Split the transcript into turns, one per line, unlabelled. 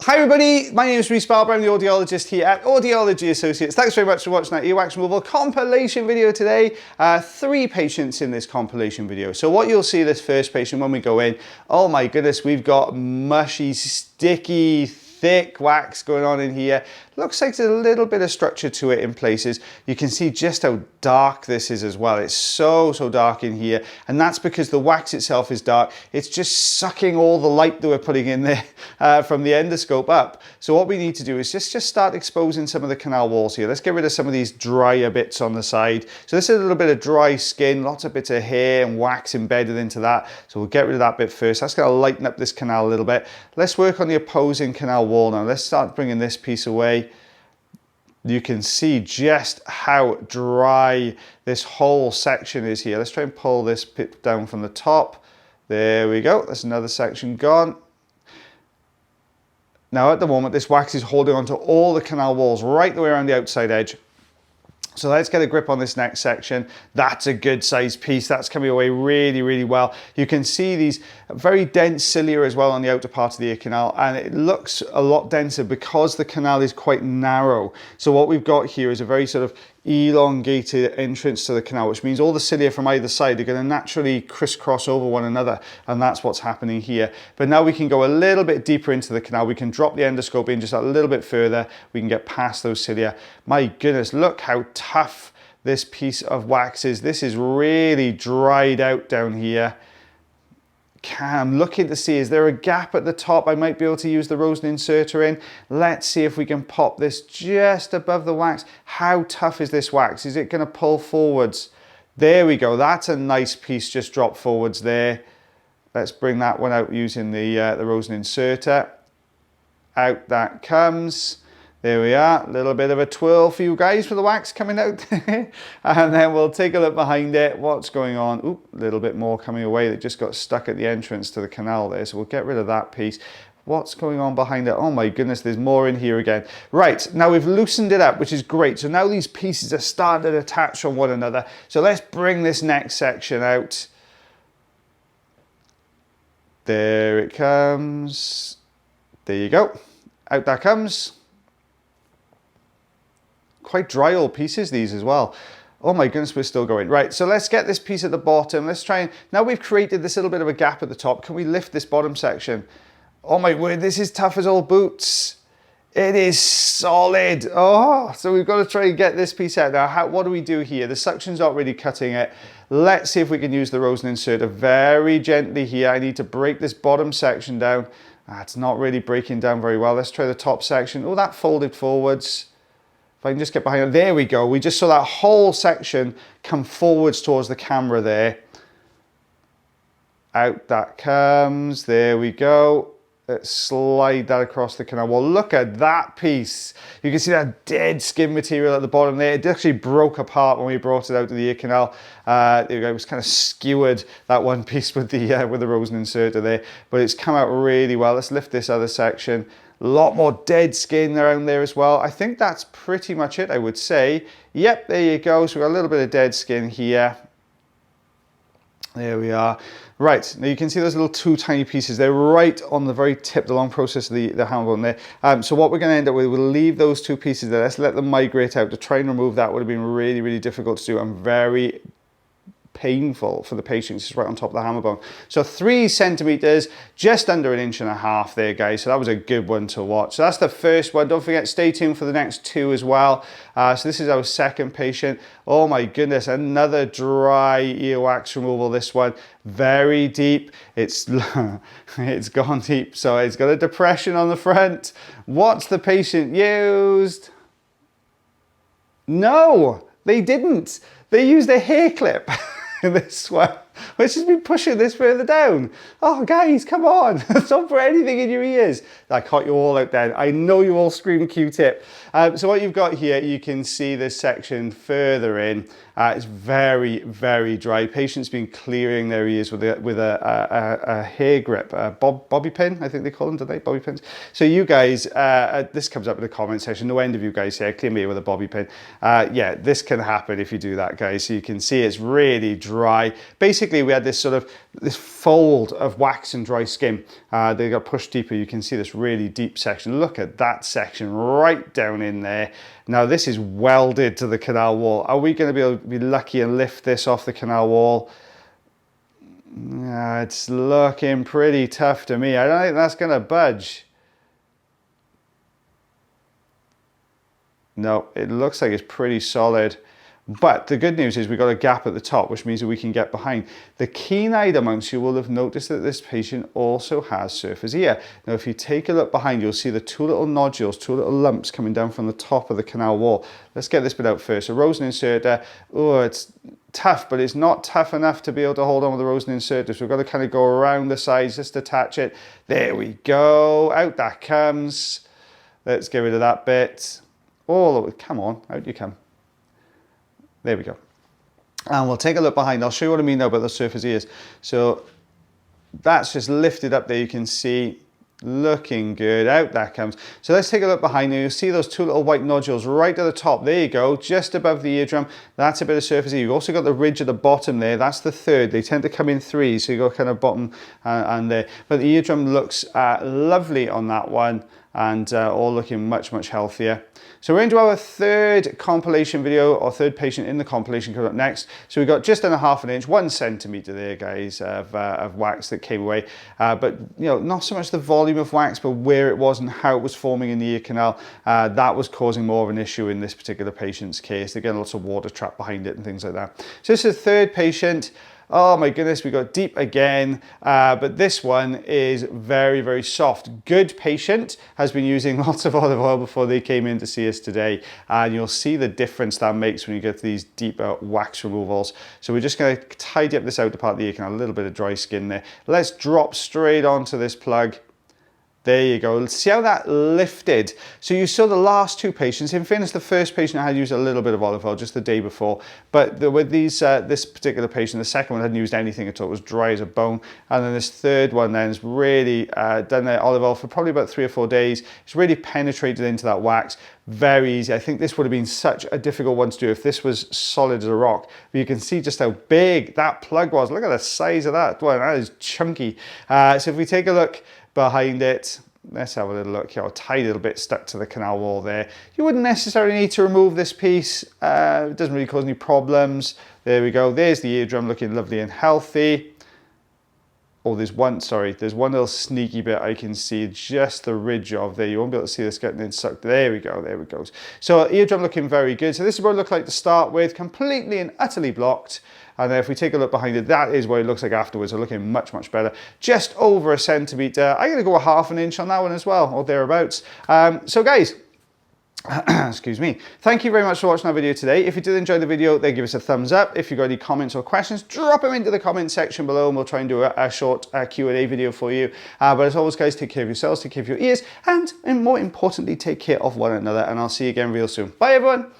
Hi everybody, my name is Rhys, Barber. I'm the audiologist here at Audiology Associates. Thanks very much for watching that earwax removal compilation video today. 3 patients in this compilation video. So what you'll see this first patient when we go in, oh my goodness, we've got mushy, sticky, thick wax going on in here. Looks like there's a little bit of structure to it in places. You can see just how dark this is as well. It's so dark in here, and that's because the wax itself is dark. It's just sucking all the light that we're putting in there from the endoscope up. So what we need to do is just start exposing some of the canal walls here. Let's get rid of some of these drier bits on the side. So this is a little bit of dry skin, lots of bits of hair and wax embedded into that. So we'll get rid of that bit first. That's going to lighten up this canal a little bit. Let's work on the opposing canal wall now. Let's start bringing this piece away. You can see just how dry this whole section is here. Let's try and pull this bit down from the top. There we go. That's another section gone. Now at the moment, this wax is holding onto all the canal walls right the way around the outside edge. So let's get a grip on this next section. That's a good sized piece. That's coming away really well. You can see these very dense cilia as well on the outer part of the ear canal, and it looks a lot denser because the canal is quite narrow. So what we've got here is a very sort of elongated entrance to the canal, which means all the cilia from either side are going to naturally crisscross over one another, and that's what's happening here. But now we can go a little bit deeper into the canal. We can drop the endoscope in just a little bit further. We can get past those cilia. My goodness, look how tough this piece of wax is. This is really dried out down here. I'm looking to see, is there a gap at the top? I might be able to use the Rosen inserter in. Let's see if we can pop this just above the wax. How tough is this wax? Is it going to pull forwards? There we go. That's a nice piece just dropped forwards there. Let's bring that one out using the Rosen inserter. Out that comes. There we are, a little bit of a twirl for you guys for the wax coming out. And then we'll take a look behind it. What's going on? Oop, a little bit more coming away that just got stuck at the entrance to the canal there. So we'll get rid of that piece. What's going on behind it? Oh my goodness, there's more in here again. Right, now we've loosened it up, which is great. So now these pieces are starting to attach on one another. So let's bring this next section out. There it comes. There you go. Out that comes. Quite dry old pieces these as well. Oh my goodness, we're still going. Right, so let's get this piece at the bottom. Let's try and, now we've created this little bit of a gap at the top, can we lift this bottom section? Oh my word, this is tough as old boots. It is solid. Oh, so we've got to try and get this piece out. Now, what do we do here? The suction's not really cutting it. Let's see if we can use the Rosen inserter very gently here. I need to break this bottom section down. It's not really breaking down very well. Let's try the top section. Oh, that folded forwards. If I can just get behind it, there we go. We just saw that whole section come forwards towards the camera there. Out that comes, there we go. Let's slide that across the canal. Well, look at that piece. You can see that dead skin material at the bottom there. It actually broke apart when we brought it out to the ear canal. It was kind of skewered, that one piece with the Rosen inserter there, but it's come out really well. Let's lift this other section. A lot more dead skin around there as well. I think that's pretty much it, I would say. Yep, there you go. So we've got a little bit of dead skin here. There we are. Right, now you can see those little 2 tiny pieces. They're right on the very tip, the long process of the hammer bone there. So what we're going to end up with, we'll leave those 2 pieces there. Let's let them migrate out. To try and remove that would have been really difficult to do and very painful for the patient. It's right on top of the hammer bone. So 3 centimeters, just under 1.5 inches there, guys. So that was a good one to watch. So that's the first one. Don't forget, stay tuned for the next 2 as well. So this is our second patient. Oh my goodness, another dry earwax removal. This one very deep. It's gone deep. So it's got a depression on the front. What's the patient used? No, they didn't. They used a hair clip. This one, which has been pushing this further down. Oh guys, come on, don't put anything in your ears. I caught you all out then. I know you all scream Q-tip. So what you've got here, you can see this section further in. It's very dry. Patients been clearing their ears with a hair grip, bobby pin, I think they call them, do they? Bobby pins. So you guys, this comes up in the comment section. No end of you guys here, clear me ear with a bobby pin. Yeah, this can happen if you do that, guys. So you can see it's really dry. Basically, basically we had this sort of, this fold of wax and dry skin. They got pushed deeper. You can see this really deep section. Look at that section right down in there. Now this is welded to the canal wall. Are we going to be able to be lucky and lift this off the canal wall? It's looking pretty tough to me. I don't think that's going to budge. No, it looks like it's pretty solid. But the good news is we've got a gap at the top, which means that we can get behind. The keen-eyed amongst you will have noticed that this patient also has surface ear. Now, if you take a look behind, you'll see the two little nodules, two little lumps coming down from the top of the canal wall. Let's get this bit out first. A Rosen inserter, oh, it's tough, but it's not tough enough to be able to hold on with the Rosen inserter. So we've got to kind of go around the sides, just attach it. There we go. Out that comes. Let's get rid of that bit. Oh, come on, out you come. There we go. And we'll take a look behind. I'll show you what I mean now about the surface ears. So that's just lifted up there. You can see, looking good. Out that comes. So let's take a look behind you. You'll see those two little white nodules right at the top. There you go, just above the eardrum. That's a bit of surface ear. You've also got the ridge at the bottom there. That's the third. They tend to come in threes. So you've got kind of bottom and there. But the eardrum looks lovely on that one, and all looking much, much healthier. So we're into our third compilation video, or third patient in the compilation coming up next. So we've got just under half an inch, 1 centimeter there, guys, of wax that came away. But you know, not so much the volume of wax, but where it was and how it was forming in the ear canal. That was causing more of an issue in this particular patient's case. They're getting lots of water trapped behind it and things like that. So this is the third patient. Oh my goodness, we got deep again, but this one is very, very soft. Good patient, has been using lots of olive oil before they came in to see us today, and you'll see the difference that makes when you get to these deeper wax removals. So we're just going to tidy up this outer part of the ear canal, a little bit of dry skin there. Let's drop straight onto this plug. There you go. Let's see how that lifted. So you saw the last two patients. In fairness, the first patient I had used a little bit of olive oil just the day before. But with these, this particular patient, the second one hadn't used anything at all. It was dry as a bone. And then this third one then has really done the olive oil for probably about 3 or 4 days. It's really penetrated into that wax. Very easy. I think this would have been such a difficult one to do if this was solid as a rock. But you can see just how big that plug was. Look at the size of that. Well, that is chunky. So if we take a look behind it, let's have a little look here. A tiny little bit stuck to the canal wall there. You wouldn't necessarily need to remove this piece. It doesn't really cause any problems. There we go. There's the eardrum looking lovely and healthy. Oh, there's one little sneaky bit I can see just the ridge of there. You won't be able to see this getting in sucked. There we go, there it goes. So eardrum looking very good. So this is what it looked like to start with, completely and utterly blocked. And then if we take a look behind it, that is what it looks like afterwards. So looking much, much better. Just over 1 centimeter. I'm going to go 1/2 inch on that one as well, or thereabouts. So guys, excuse me. Thank you very much for watching our video today. If you did enjoy the video, then give us a thumbs up. If you've got any comments or questions, drop them into the comment section below and we'll try and do a short Q&A video for you. But as always, guys, take care of yourselves, take care of your ears, and more importantly, take care of one another. And I'll see you again real soon. Bye, everyone.